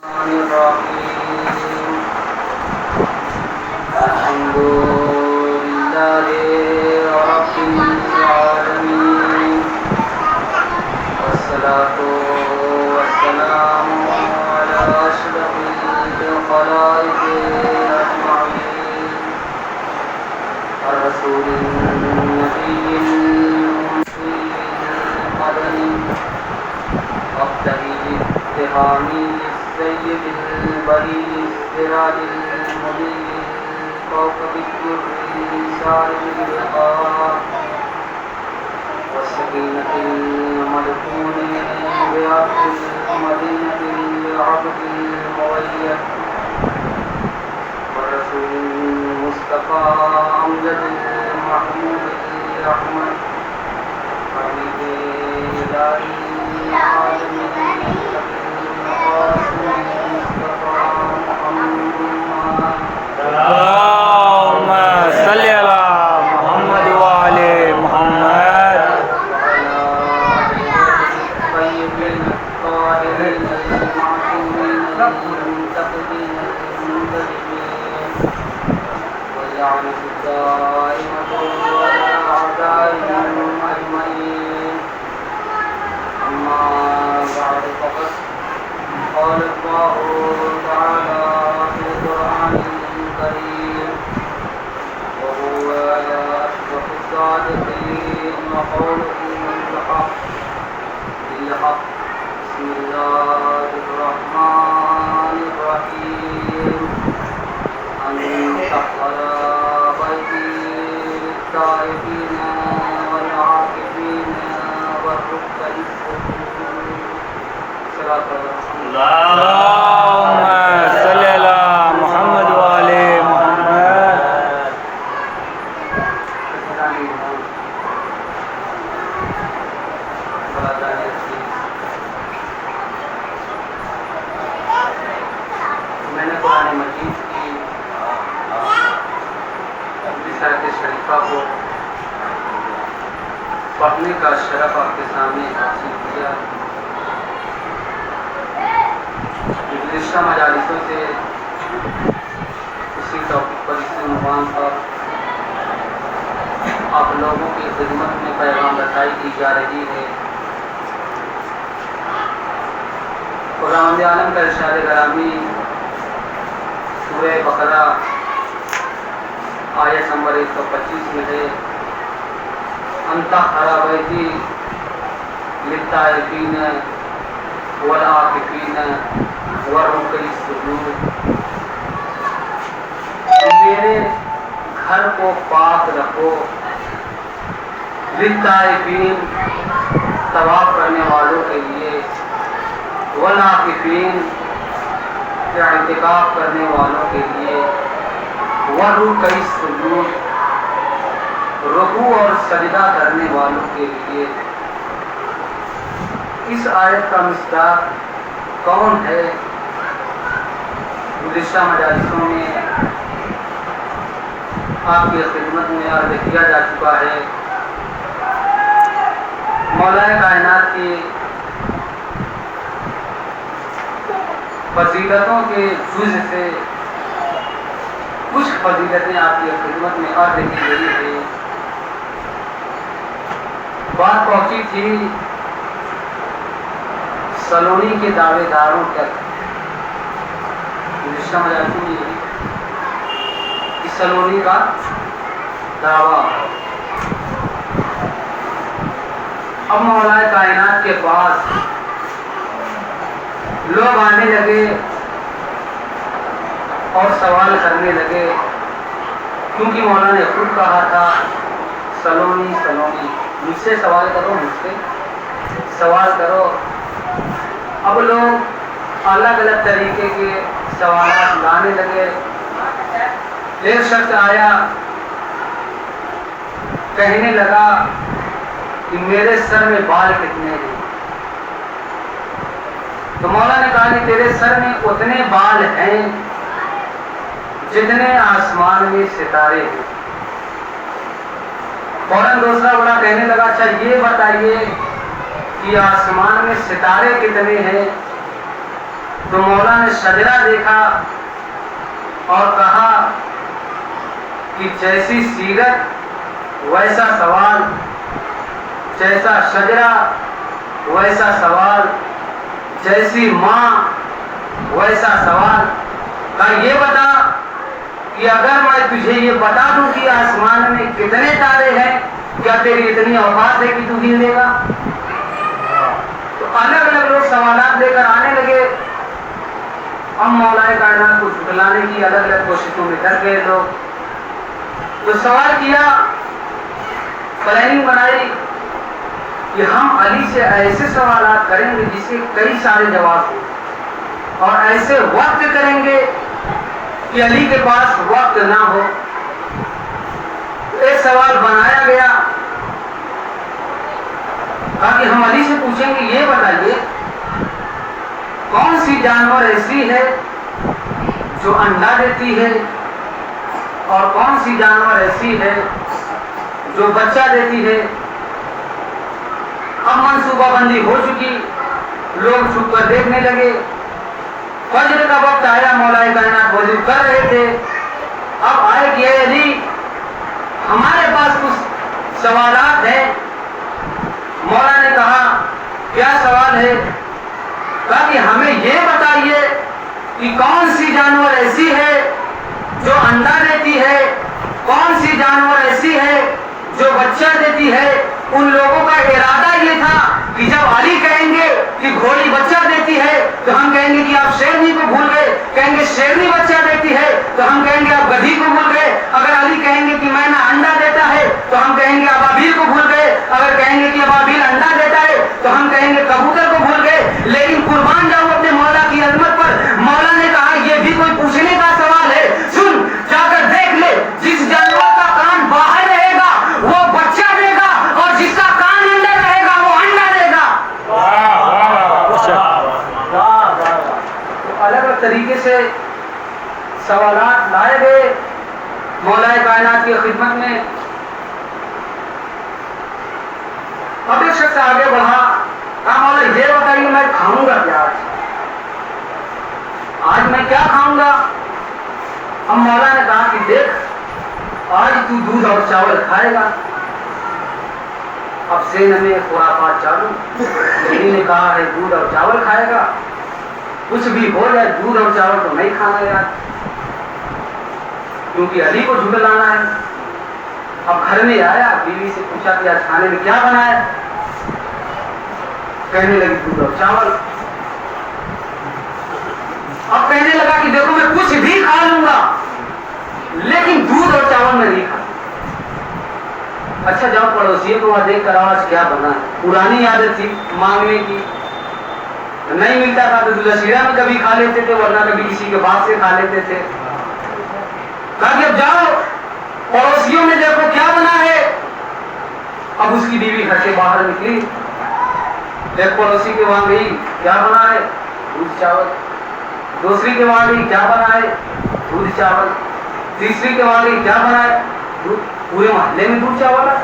الحمد لله رب العالمين والصلاة والسلام على أشرف الخلائق أجمعين الرسول النبي المرسل المدني مبتدئ الاتهامي السيد البري السراج المضيء كوكب الدر سالم اللقاء والسكينة المدفون بعبد المدينة العبد المغيب والرسول المصطفى أمجد المحمود الأحمد حبيب إلهي العالمين القاسم المصطفى محمد اللهم صل على محمد وآل محمد وعلى الطيبين الطاهرين المعصومين المنتقدين المنتجبين واللعنة الدائمة على أعدائهم أجمعين أما بعد فقد قال الله تعالى في القرآن الكريم وهو أصدق الصادقين وقوله الحق بالحق بسم الله الرحمن الرحيم أن تحضر بيتي للتائبين والعاكفين والركع السجود صلاة اللهم صل على محمد وآل محمد میں نے قرآن مجید کی رسالت شریفہ کو پڑھنے کا شرف آپ کے سامنے حاصل کیا. گزشتہ مجالسوں سے اسی ٹاپک پر اس عنوان پر آپ لوگوں کی خدمت میں پیغام رسائی کی جا رہی ہے. قرآن عالم کا ارشاد گرامی سورہ بقرہ آیت نمبر 125 میں ہے انت حرابیتی للتائبین والعاکفین والرکع السجود. میرے گھر کو پاک رکھو للتائبین طواف کرنے والوں کے لیے والعاکفین اعتکاف کرنے والوں کے لیے والرکع السجود رکوع اور سجدہ کرنے والوں کے لیے. اس آیت کا مصداق کون ہے؟ گزشتہ مجالسوں میں آپ کی خدمت میں عرض کیا جا چکا ہے. مولا کائنات کی فضیلتوں کے جز سے کچھ فضیلتیں آپ کی خدمت میں عرض کی گئی ہے. بات پہنچی تھی سلونی کے دعوے داروں تک. گزشتہ مجالسوں میں یہی کہ سلونی کا دعویٰ. اب مولا کائنات کے پاس لوگ آنے لگے اور سوال کرنے لگے کیونکہ مولا نے خود کہا تھا سلونی سلونی مجھ سے سوال کرو مجھ سے سوال کرو. اب لوگ الگ الگ طریقے کے سوالات لانے لگے. ایک شخص آیا کہنے لگا کہ میرے سر میں بال کتنے ہیں؟ تو مولا نے کہا کہ تیرے سر میں اتنے بال ہیں جتنے آسمان میں ستارے ہیں. فوراً دوسرا بڑا کہنے لگا اچھا یہ بتائیے کہ آسمان میں ستارے کتنے ہیں؟ تو مولا نے شجرہ دیکھا اور کہا کہ جیسی سیرت ویسا سوال، جیسا شجرہ ویسا سوال، جیسی ماں ویسا سوال۔ کہا یہ بتا کہ اگر میں تجھے یہ بتا دوں کہ آسمان میں کتنے تارے ہیں، کیا تیری اتنی اوقات ہے کہ تو گن لے گا؟ تو الگ الگ لوگ سوالات لے کر آنے لگے۔ اب مولا کائنات کو جھٹلانے کی الگ الگ کوششوں میں ڈر گئے لوگ۔ تو سوال کیا، پلاننگ بنائی کہ ہم علی سے ایسے سوالات کریں گے جس کے کئی سارے جواب ہوں، اور ایسے وقت کریں گے کہ علی کے پاس وقت نہ ہو۔ ایک سوال بنایا گیا، کہا کہ ہم علی سے پوچھیں گے یہ بتائیے کون سی جانور ایسی ہے جو انڈا دیتی ہے، اور کون سی جانور ایسی ہے جو بچہ دیتی ہے۔ اب منصوبہ بندی ہو چکی، لوگ چھپ کر دیکھنے لگے۔ فجر کا وقت آیا، مولا کائنات وضو کر رہے تھے۔ اب آئے کہ اے علی ہمارے پاس کچھ سوالات ہیں۔ مولا نے کہا کیا سوال ہے؟ کہا کہ ہمیں یہ بتائیے کہ کون سی جانور ایسی ہے جو انڈا دیتی ہے، کون سی جانور ایسی ہے جو بچہ دیتی ہے۔ ان لوگوں کا ارادہ یہ تھا کہ جب علی کہیں گے کہ گھوڑی بچہ دیتی ہے تو ہم کہیں گے کہ آپ شیرنی کو بھول گئے، کہیں گے شیرنی بچہ دیتی ہے تو ہم کہیں گے آپ گدھی کو بھول گئے۔ اگر علی کہیں گے کہ میں نے انڈا دیتا ہے تو ہم کہیں گے ابابیل کو بھول گئے، اگر کہیں گے کہ ابابیل انڈا دیتا ہے تو ہم کہیں گے کبوتر کو بھول گئے۔ لیکن قربان جاؤ اپنے مولا کی عظمت پر، مولا نے کہا یہ بھی کوئی پوچھنے کا سوال ہے؟ سن، جا کر دیکھ لے، جس جانور کا کان باہر رہے گا وہ بچہ دے گا، اور جس کا کان اندر رہے گا وہ انڈا دے گا۔ تو الگ الگ طریقے سے سوالات لائے گئے مولا کائنات کی خدمت میں۔ اب ایک شخص آگے بڑھا، کہا مولا یہ بتائیے میں کھاؤں گا کیا آج میں کیا کھاؤں گا؟ اب مولا نے کہا کہ دیکھ آج تو دودھ اور چاول کھائے گا۔ اب ذہن میں خرافات چالو، علی نے کہا ہے دودھ اور چاول کھائے گا، کچھ بھی ہو جائے دودھ اور چاول تو نہیں کھانا یار، کیونکہ علی کو جھٹلانا ہے۔ اب گھر میں آیا، بیوی سے پوچھا کہ آج کھانے میں کیا بنا ہے؟ کہنے لگی دودھ اور چاول۔ اب کہنے لگا کہ دیکھو میں کچھ بھی کھا لوں گا لیکن دودھ اور چاول میں نہیں کھا۔ اچھا جاؤ پڑوسیوں کو وہاں دیکھ کر آج کیا بنا ہے۔ پرانی عادت تھی مانگنے کی، نہیں ملتا تھا تو دلشیرہ میں کبھی کھا لیتے تھے، ورنہ کبھی کسی کے باپ سے کھا لیتے تھے۔ کہا کہ اب جاؤ پڑوسیوں میں دیکھو کیا بنا ہے۔ اب اس کی بیوی گھر سے باہر نکلی، ایک پڑوسی کے وہاں گئی، کیا بنا ہے؟ دودھ چاول۔ دوسری کے وہاں گئی، کیا بنا ہے؟ دودھ چاول۔ تیسری کے وہاں گئی، کیا بنا ہے؟ دودھ۔ پورے محلے میں دودھ چاول ہے۔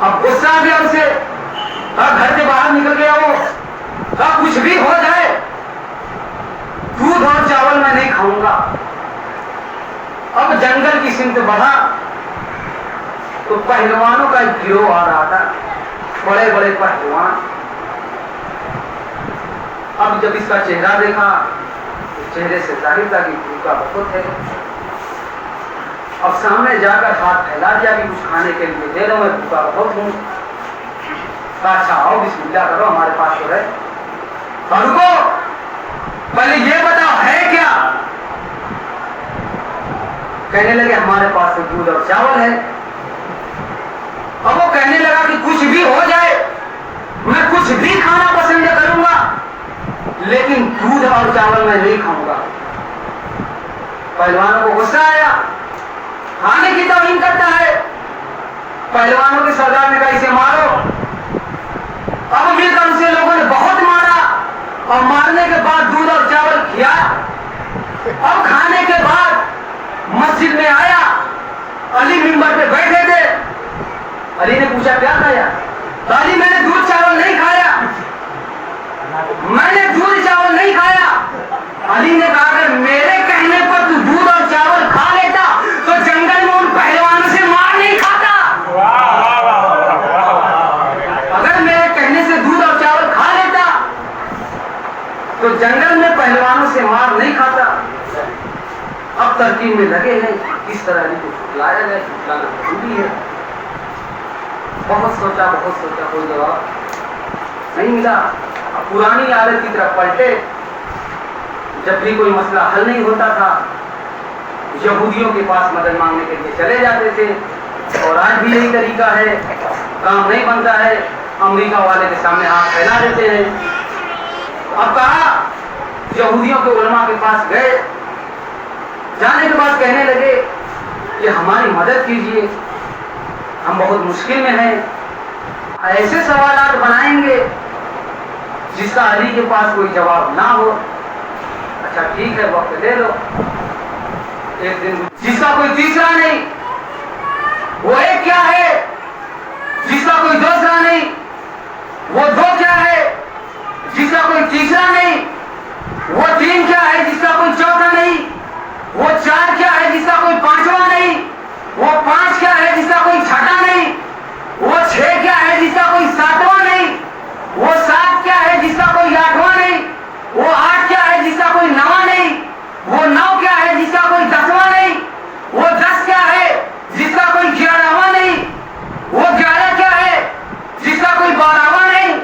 اب غصہ آ گیا اسے، گھر سے باہر نکل گیا وہ، کہا کچھ بھی ہو جائے دودھ اور چاول میں نہیں کھاؤں گا۔ اب جنگل کی سمت بڑھا تو پہلوانوں کا ایک گروہ آ رہا تھا، بڑے بڑے پہلوان۔ اب جب اس کا چہرہ دیکھا تو چہرے سے ظاہر تھا کہ بھوکا بہت ہے۔ اب سامنے جا کر ہاتھ پھیلا دیا کہ کچھ کھانے کے لیے دے دو، میں بھوکا بہت ہوں۔ کہا اچھا آؤ بسم اللہ کرو، ہمارے پاس تو ہے۔ رکو پہلے یہ بتاؤ ہے کیا؟ کہنے لگے ہمارے پاس تو دودھ اور چاول ہے۔ اب وہ کہنے لگا کہ کچھ بھی ہو جائے میں کچھ بھی کھانا پسند کروں گا لیکن دودھ اور چاول میں نہیں کھاؤں گا۔ پہلوانوں کو غصہ آیا، کھانے کی توہین کرتا ہے۔ پہلوانوں کے سردار نے کہا اسے مارو۔ اب مل کر اسے لوگوں نے بہت مارا، اور مارنے کے بعد دودھ اور چاول کھلایا۔ اب کھانے کے بعد مسجد میں آیا، علی منبر پہ بیٹھے تھے۔ علی نے پوچھا کیا کھایا؟ علی میں نے دودھ چاول نہیں کھایا، میں نے دودھ علی نے کہا اگر میرے کہنے پر تو دودھ اور چاول کھا لیتا تو جنگل میں ان پہلوانوں سے مار نہیں کھاتا. اگر میرے کہنے سے دودھ اور چاول کھا لیتا تو جنگل میں پہلوانوں سے مار نہیں کھاتا. اب ترکیب میں لگے ہیں کس طرح علی کو لایا جائے. لانا ضروری ہے. بہت سوچا کوئی جواب نہیں ملا. اب پرانی عادت کی طرف پلٹے. جب بھی کوئی مسئلہ حل نہیں ہوتا تھا یہودیوں کے پاس مدد مانگنے کے لیے چلے جاتے تھے. اور آج بھی یہی طریقہ ہے. کام نہیں بنتا ہے امریکہ والے کے سامنے ہاتھ پھیلا دیتے ہیں. اب کہا یہودیوں کے علماء کے پاس گئے. جانے کے بعد کہنے لگے کہ ہماری مدد کیجیے, ہم بہت مشکل میں ہیں. ایسے سوالات بنائیں گے جس کا علی کے پاس کوئی جواب نہ ہو. اچھا ٹھیک ہے وقت دے لو. ایک دن جس کا کوئی تیسرا نہیں وہ ایک کیا ہے, جس کا کوئی دوسرا نہیں وہ دو کیا ہے, جس کا کوئی تیسرا نہیں وہ تین کیا ہے, جس کا کوئی چوتھا نہیں وہ چار کیا ہے, جس کا کوئی پانچواں نہیں وہ پانچ کیا ہے, جس کا کوئی چھٹا نہیں وہ چھ کیا ہے, جس کا کوئی ساتواں نہیں وہ سات کیا ہے, جس کا کوئی آٹھواں نہیں وہ آٹھ کیا ہے, جس کا کوئی نواں نہیں وہ نو کیا ہے, جس کا کوئی دسواں نہیں وہ دس کیا ہے, جس کا کوئی گیارہواں نہیں وہ گیارہ کیا ہے, جس کا کوئی بارہواں نہیں.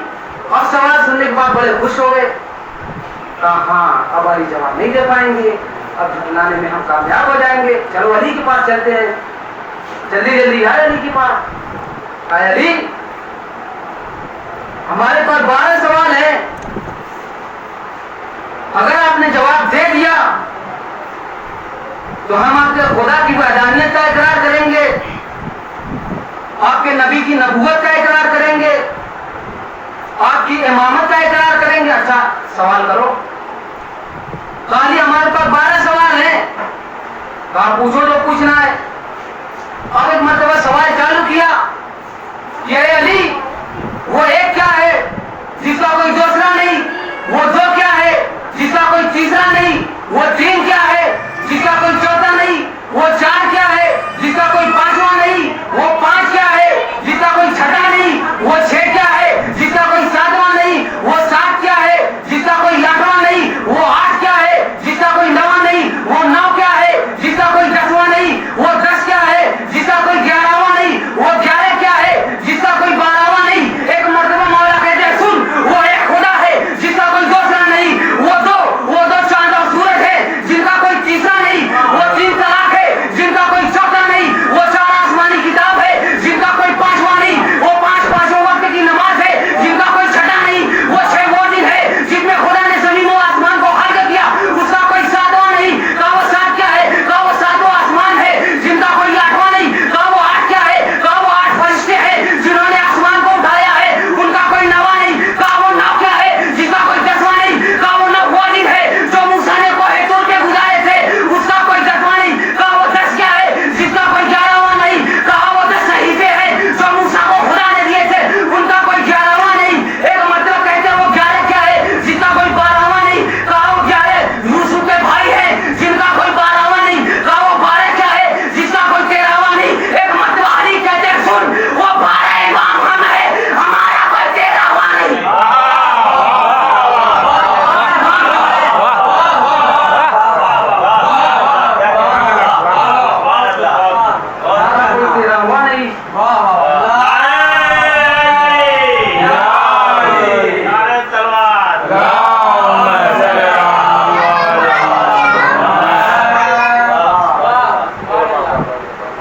اب سوال سننے کے بعد بڑے خوش ہو گئے. ہاں اب علی جواب نہیں دے پائیں گے, اب جھٹلانے میں ہم کامیاب ہو جائیں گے. چلو علی کے پاس چلتے ہیں. جلدی آئے علی کے پاس. آئے علی ہمارے پاس 12 سوال ہیں. اگر آپ نے جواب دے دیا تو ہم آپ کے خدا کی وحدانیت کا اقرار کریں گے, آپ کے نبی کی نبوت کا اقرار کریں گے, آپ کی امامت کا اقرار کریں گے. اچھا سوال کرو. خالی ہمارے پاس 12 سوال ہیں. کہا پوچھو جو پوچھنا ہے. اب ایک مرتبہ سوال چالو کیا کہ اے علی وہ ایک کیا ہے, جس کا کوئی دوسرا نہیں وہ دو کیا ہے, جس کا کوئی تیسرا نہیں وہ تین کیا ہے, جس کا کوئی چوتھا نہیں وہ چار کیا ہے, جس کا کوئی پانچواں نہیں وہ پانچ کیا ہے, جس کا کوئی چھٹا نہیں وہ چھ کیا ہے, جس کا کوئی ساتواں نہیں وہ سات کیا ہے, جس کا کوئی آٹھواں نہیں وہ آٹھ کیا ہے, جس کا کوئی نواں نہیں وہ نو کیا ہے, جس کا کوئی دسواں نہیں وہ 10 کیا ہے, جس کا کوئی 11واں نہیں وہ 11 کیا ہے, جس کا کوئی 12واں نہیں. ایک مرتبہ مولا کہتے ہیں سن وہ ایک خدا ہے جس کا کوئی دوسرا نہیں وہ دو چاند اور سورج ہے, جن کا کوئی تیسرا نہیں وہ 3 طلاق ہے, جن کا کوئی چوتھا نہیں وہ 4 آسمانی کتاب ہے, جن کا کوئی پانچواں نہیں وہ 5 پانچوں وقت کی نماز ہے, جن کا کوئی چھٹا نہیں وہ 6 وہ دن ہے جس میں خدا نے زمین و آسمان کو خلق کیا, اس کا کوئی ساتواں نہیں. کہا وہ 7 کیا ہے, کہا وہ 7واں آسمان ہے, جن کا کوئی 8واں نہیں. کہا وہ 8 کیا ہے, کہا وہ 8 فرشتے ہیں جنہوں نے آسمان کو اٹھایا ہے, ان کا کوئی 9واں نہیں. کہا وہ 9 کیا ہے, جس کا کوئی 10واں نہیں. کہا وہ 9 وہ دن ہے جو موسیٰ نے کوہ طور کے گزارے تھے, اس کا کوئی 10واں نہیں. کہا وہ 10 کیا ہے, جس کا کوئی 11واں نہیں. کہا وہ 10 صحیفے ہیں جو موسیٰ کو خدا نے دیے تھے, ان کا کوئی 11واں نہیں. ایک مطلب کہتے ہیں وہ 11 کیا ہے, جس کا کوئی 12واں نہیں. کہا وہ 11 یوسف کے بھائی ہیں جن کا کوئی 12واں نہیں. کہا وہ 12 کیا ہے, جس کا کوئی 13واں نہیں. ایک مطلب علی کہتے ہیں سن وہ 12 امام ہم ہے, ہمارا کوئی 13واں نہیں.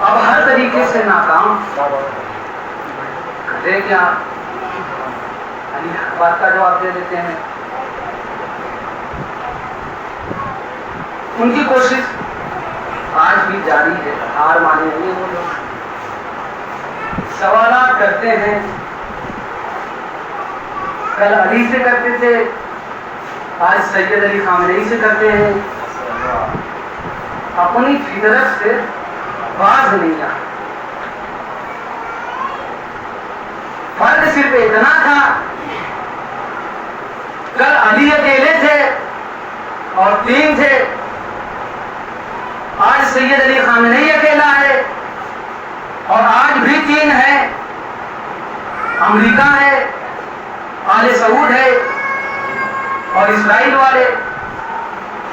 اب ہر طریقے سے ناکام کرے کیا, علی ہر بات کا جواب دے دیتے ہیں. ان کی کوشش آج بھی جاری ہے, ہار مانے نہیں وہ لوگ. سوالات کرتے ہیں, کل علی سے کرتے تھے, آج سید علی خامنئی سے کرتے ہیں. اپنی فطرت سے باز نہیں آ. فرق صرف اتنا تھا, کل علی اکیلے تھے اور 3 سید علی خامنئی اکیلا ہے، اور آج بھی چین ہے، امریکہ ہے، آل سعود ہے، اور اسرائیل والے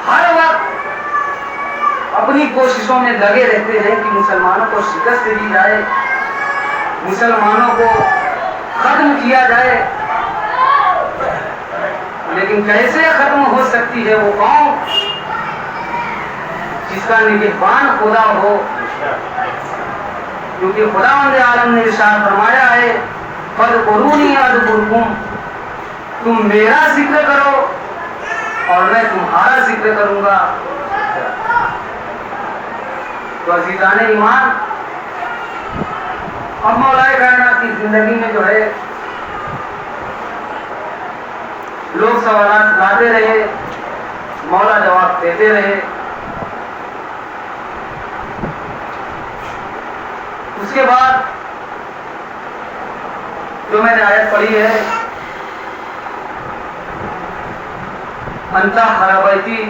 ہر وقت اپنی کوششوں میں لگے رہتے ہیں کہ مسلمانوں کو شکست دی جائے، مسلمانوں کو ختم کیا جائے. لیکن کیسے ختم ہو سکتی ہے وہ قوم جس کا نگہبان خدا ہو؟ کیونکہ خداوند عالم نے ارشاد فرمایا ہے فاذکرونی اذکرکم، تم میرا ذکر کرو اور میں تمہارا ذکر کروں گا. تو عزیزان ایمان، اب مولا کائنات کی زندگی میں جو ہے لوگ سوالات لاتے رہے، مولا جواب دیتے رہے. اس کے بعد جو میں نے آیت پڑھی ہے انت خرابیتی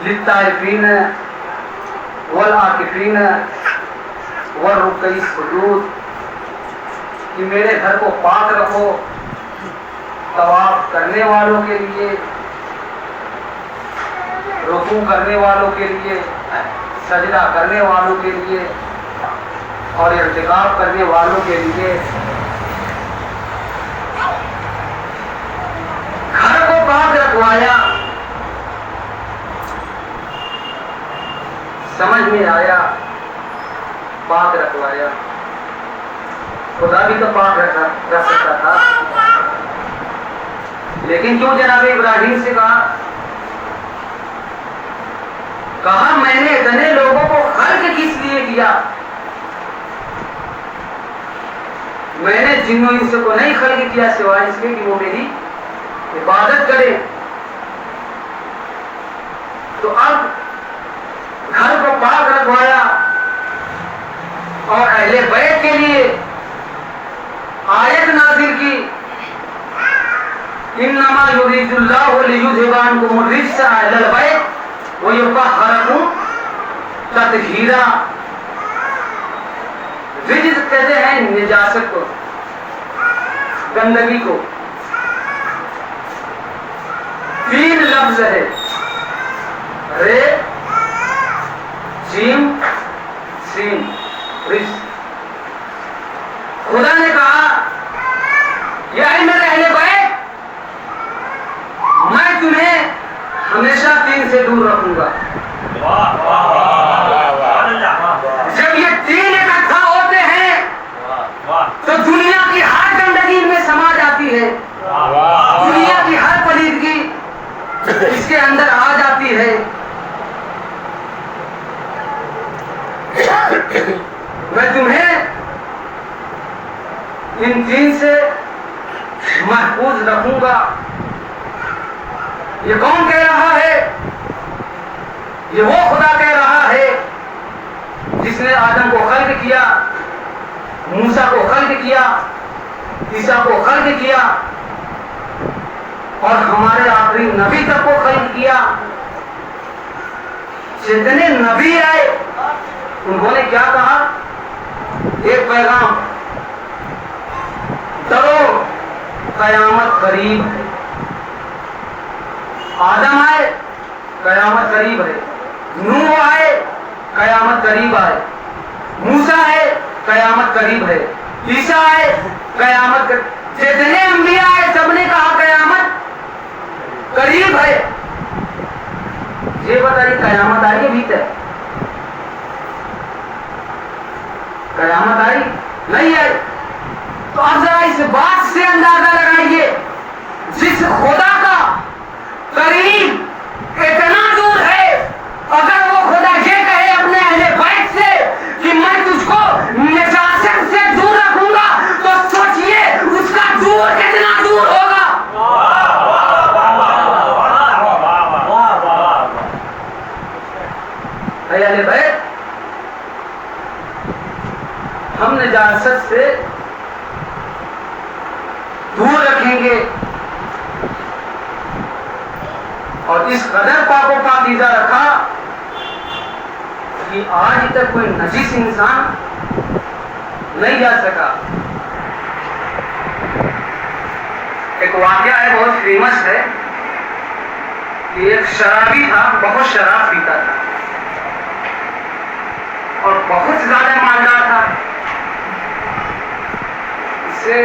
للطائفین والعاکفین والرکع السجود، کہ میرے گھر کو پاک رکھو طواف کرنے والوں کے لیے، رکوع کرنے والوں کے لیے، سجدہ کرنے والوں کے لیے اور اعتکاف کرنے والوں کے لیے. گھر کو پاک رکھوایا، سمجھ میں آیا پاک رکھوایا. خدا بھی تو پاک رکھ سکتا تھا، لیکن کیوں جناب ابراہیم سے کہا میں نے اتنے لوگوں کو خلق کس لیے کیا؟ میں نے جن و انس کو نہیں خلق کیا سوائے اس کے کہ وہ میری عبادت کرے. تو اب گھر کو پاک رکھوایا اور اہل بیت کے لیے آیت نازل کی انما یرید اللہ لیذھب عنکم الرجس اہل البیت ویطہرکم تطہیرا. رجس کہتے ہیں نجاست کو، گندگی کو. 3 لفظ ہے، رے جیم سین، رجس. خدا نے کہا یا میرے اہل بیت، میں تمہیں ہمیشہ 3 سے دور رکھوں گا. جب یہ 3 اکٹھا ہوتے ہیں تو دنیا کی ہر گندگی میں سما جاتی ہے، دنیا کی ہر پلیدگی اس کے اندر آ جاتی ہے. میں تمہیں ان 3 سے محفوظ رکھوں گا. یہ کون کہہ رہا ہے؟ یہ وہ خدا کہہ رہا ہے جس نے آدم کو خلق کیا، موسیٰ کو خلق کیا، عیسیٰ کو خلق کیا اور ہمارے آخری نبی تک کو خلق کیا. جتنے نبی آئے انہوں نے کیا کہا؟ ایک پیغام، ڈرو قیامت قریب ہے. آدم آئے قیامت قریب ہے، نوح آئے قیامت قریب آئے، موسیٰ آئے قیامت قریب ہے، عیسیٰ آئے قیامت جتنے انبیاء آئے سب نے کہا قیامت قریب ہے. یہ بتائیے قیامت آئی بھیتر؟ قیامت آئی نہیں آئی؟ تو اب ذرا اس بات سے اندازہ لگائیے جس خدا کا قریب اتنا دور ہے، اگر وہ خدا یہ کہے اپنے اہل بیت سے کہ میں تجھ کو نجاست سے دور رکھوں گا، تو سوچئے اس کا دور کتنا دور ہوگا. اہل بیت ہم نجاست سے دور رکھیں گے اور اس قدر پاک و پاکیزہ رکھا کہ آج تک کوئی نجس انسان نہیں جا سکا. ایک واقعہ ہے بہت فیمس ہے کہ ایک شرابی تھا, بہت شراب پیتا تھا اور بہت زیادہ مالدار تھا. اس سے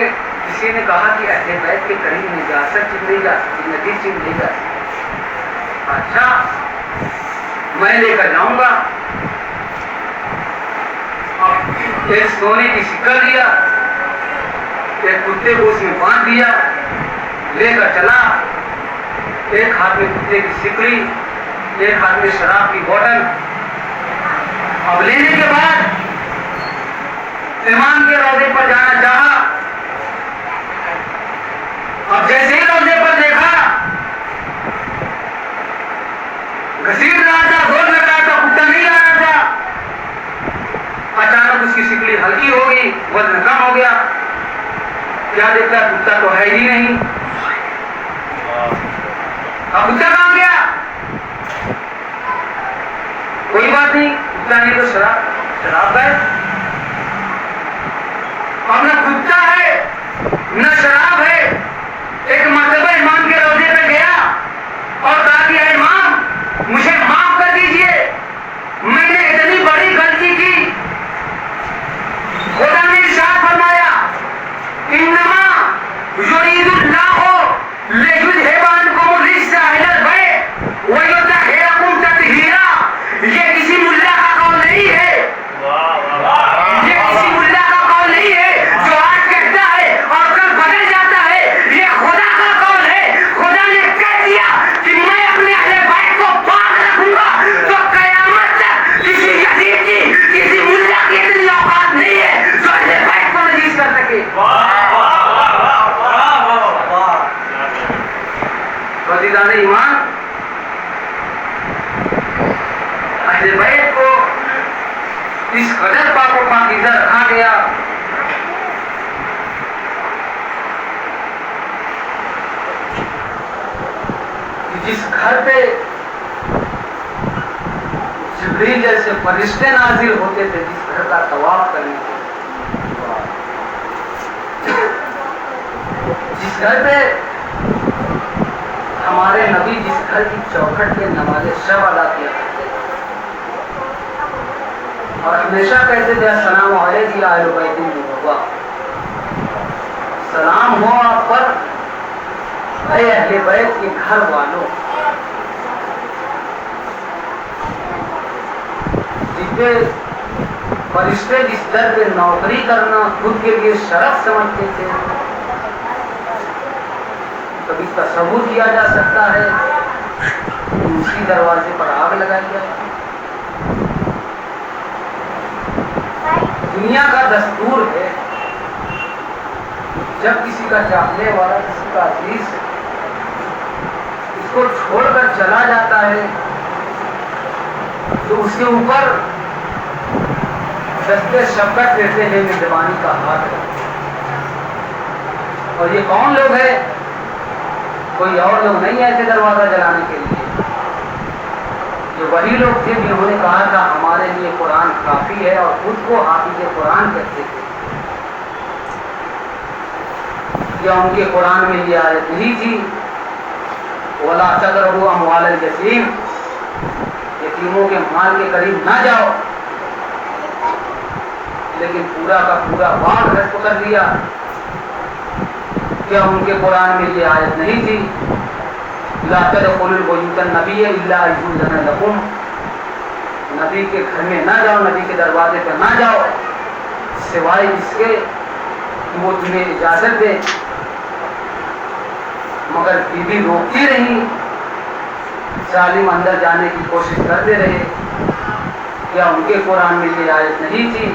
کسی نے کہا کہ اہل بیت کے قریب نجاست چیز نہیں جا سکتی, نجس چیز نہیں جا سکتی. اچھا میں لے کر جاؤں گا. اب ایک سونے کی سکہ دیا, ایک کتے کو اس میں باندھ دیا, لے کر چلا. ایک ہاتھ میں کتے کی سکڑی, ایک ہاتھ میں شراب کی بوتل. اب لینے کے بعد امام کے روضے پر جانا چاہا. اب جیسے ہی روضے پر دیکھا, گھسیٹ رہا تھا, دور لگ رہا تھا, کتا نہیں آ رہا تھا. اچانک اس کی سکڑی ہلکی ہو گئی, وزن کم ہو گیا. کیا دیکھتا کتا تو ہے ہی نہیں. اب کتا کہاں گیا؟ کوئی بات نہیں, کتا نہیں تو شراب ہے. اب نہ کتا ہے نہ شراب ہے. ایک مرتبہ امام کے روضے پہ گیا اور کہا کہ اے امام مجھے معاف کر دیجئے, میں نے اتنی بڑی غلطی کی. خدا نے ارشاد فرمایا انما یرید اللہ لیذھب عنکم الرجس اہل البیت ویطہرکم تطہیرا. یہ کسی ملا کا قول نہیں ہے, یہ کسی ملا کا قول نہیں ہے جو آج کہتا ہے اور کل بدل جاتا ہے. یہ خدا کا قول ہے. خدا نے کہہ دیا کہ میں اپنے اہل بیت کو پاک رکھوں گا. تو قیامت تک کسی یزید کی, کسی ملا کی اتنی اوقات نہیں ہے جو اہل بیت کو نجیس کر سکے. عزیزان ایمان, اہل بیت کو اس قدر پاک و پاکیزہ رکھا گیا کہ جس گھر پہ جبریل جیسے فرشتے نازل ہوتے تھے, جس گھر کا طواف کرنے کے, جس گھر پہ ہمارے نبی جس گھر کی چوکھٹ کے نماز شب ادا کیا کرتے اور ہمیشہ کہتے تھے السلام علیکم یا اہل بیت المطہرین, سلام ہو آپ پر اے اہل بیت کے گھر والوں. جس پہ فرشتے جس در پہ نوکری کرنا خود کے لیے شرف سمجھتے تھے, کبھی تصور کیا جا سکتا ہے کہ اسی دروازے پر آگ لگائی جائے. دنیا کا دستور ہے جب کسی کا چاہنے والا, کسی کا عزیز اس کو چھوڑ کر چلا جاتا ہے تو اس کے اوپر دستے شفقت دیتے ہیں, مہربانی کا ہاتھ ہے. اور یہ کون لوگ ہیں؟ کوئی اور لوگ نہیں ایسے دروازہ جلانے کے لیے. یہ وہی لوگ تھے جنہوں نے کہا تھا ہمارے لیے قرآن کافی ہے, اور خود کو حافظ قرآن کہتے تھے. یا ان کے قرآن میں یہ آیت نہیں تھی وَلَا تَقْرَبُوا أَمْوَالَ الْيَتِيمِ, یتیموں کے مال کے قریب نہ جاؤ, لیکن پورا کا پورا باغ رد کر دیا. کیا ان کے قرآن میں یہ آیت نہیں تھی لَا تَدْخُلُوا الْبُيُوتَ النَّبِيَّ إِلَّا أَن يُؤْذَنَ لَكُمْ, نبی کے گھر میں نہ جاؤ, نبی کے دروازے پہ نہ جاؤ سوائے اس کے کہ وہ تمہیں اجازت دے. مگر بی بی روکتی رہی, ظالم اندر جانے کی کوشش کرتے رہے. کیا ان کے قرآن میں یہ آیت نہیں تھی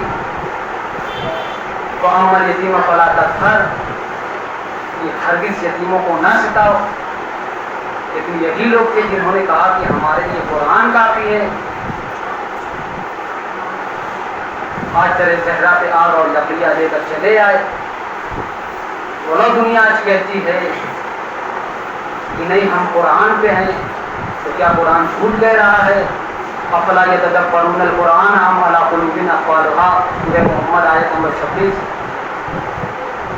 وَأَمَّا الْيَتِيمَ فَلَا تَقْهَرْ, کہ ہرگز یتیموں کو نہ ستاؤ. لیکن یہی لوگ تھے جنہوں نے کہا کہ ہمارے لیے قرآن کافی ہے. آج تیرے صحرا پہ آگ اور لکڑیاں لے کر چلے آئے. بولو دنیا آج کہتی ہے کہ نہیں ہم قرآن پہ ہیں, تو کیا قرآن جھوٹ کہہ رہا ہے؟ افلا یتدبرون القرآن ام علی قلوب اقفالها، سورہ محمد آیت نمبر 26۔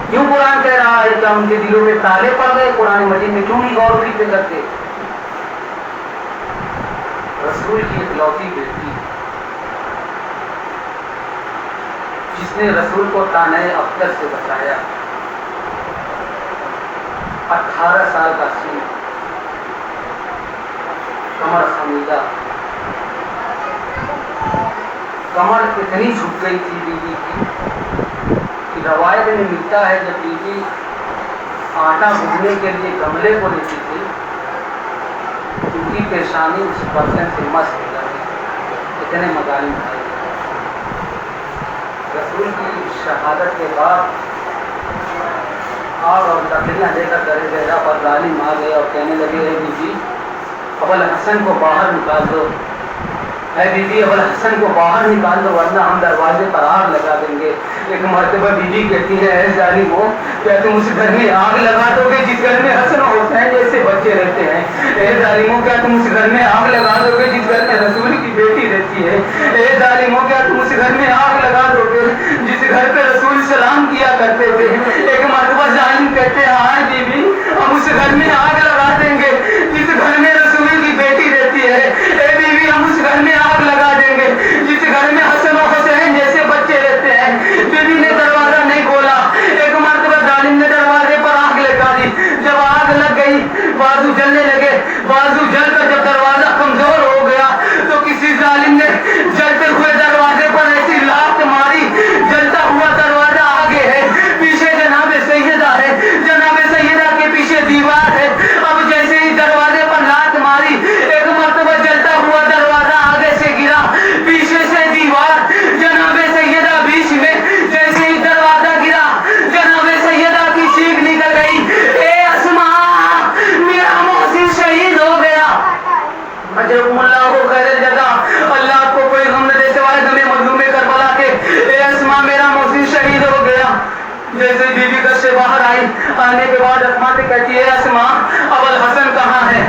کیوں قرآن کہہ رہا ہے کہ ان کے دلوں میں تالے پڑ گئے قرآن مجید میں، کیوں نہیں غور و فکر کرتے؟ رسول کی اکلوتی بیٹی جس نے رسول کو تانۂ افضل سے بچایا، 18 سال کا سن، کمر خمیدہ، کمر اتنی جھک گئی تھی بیوی کی کہ روایت میں ملتا ہے جب بیوی آٹا بھوننے کے لیے گملے کو لیتی تھی ان کی پیشانی اس برتن سے مس ہو جاتی، اتنے مظالم تھے۔ رسول کی شہادت کے بعد آگ اور لکڑیاں لے کر درے زہرا پر ظالم آ گئے اور کہنے لگے اے بی بی ابوالحسن کو باہر نکال دو، اے بی بی ابوالحسن کو باہر نکال دو ورنہ ہم دروازے پر آگ لگا دیں گے۔ ایک مرتبہ بی بی کہتی ہے اے ظالمو کیا تم اس گھر میں آگ لگا دو گے جس گھر میں حسن و حسین جیسے بچے رہتے ہیں؟ اے ظالمو کیا تم اس گھر میں آگ لگا دو گے جس گھر میں رسول کی بیٹی رہتی ہے؟ اے ظالمو کیا تم اس گھر میں آگ لگا دو گے جس گھر پہ رسول سلام کیا کرتے تھے؟ ایک مرتبہ ظالم کہتے ہیں ہاں بی بی ہم اس گھر میں آگ لگا دیں گے جس گھر میں رسول کی بیٹی رہتی ہے۔ اے بی بی ہم اس گھر میں آگ لگا دیں گے جس گھر میں حسن و حسین جیسے بچے رہتے ہیں۔ بیوی نے دروازہ نہیں کھولا، ایک مرتبہ ظالم نے دروازے پر آگ لگا دی، جب آگ لگ گئی بازو جلنے لگے، بازو جل کر جب دروازہ کمزور ہو گیا تو کسی ظالم نے جلتے ہوئے دروازے پر ایسی لات ماری، جلتا ہوا دروازہ آگے ہے، پیچھے جناب سیدہ ہے، جناب سیدہ کے پیچھے دیوار ہے۔ اب جیسے ہی دروازے پر لات ماری ایک مرتبہ جلتا ہوا دروازہ آگے سے گرا، پیچھے سے دیوار، جناب سیدہ بیچ میں، جیسے ہی دروازہ گرا جناب سیدہ کی چیخ نکل گئی اے اسماء میرا محسن شہید ہو گیا۔ اجرکم اللہ خیر الجزا، اللہ آپ کو کوئی غم نہ دے سوائے غم مظلوم کربلا کے۔ اے اسماء میرا محسن شہید ہو گیا۔ جیسے بیوی گھر سے باہر آئی، آنے کے بعد اسماء سے کہتی ہے اسماء ابوالحسن کہاں ہے؟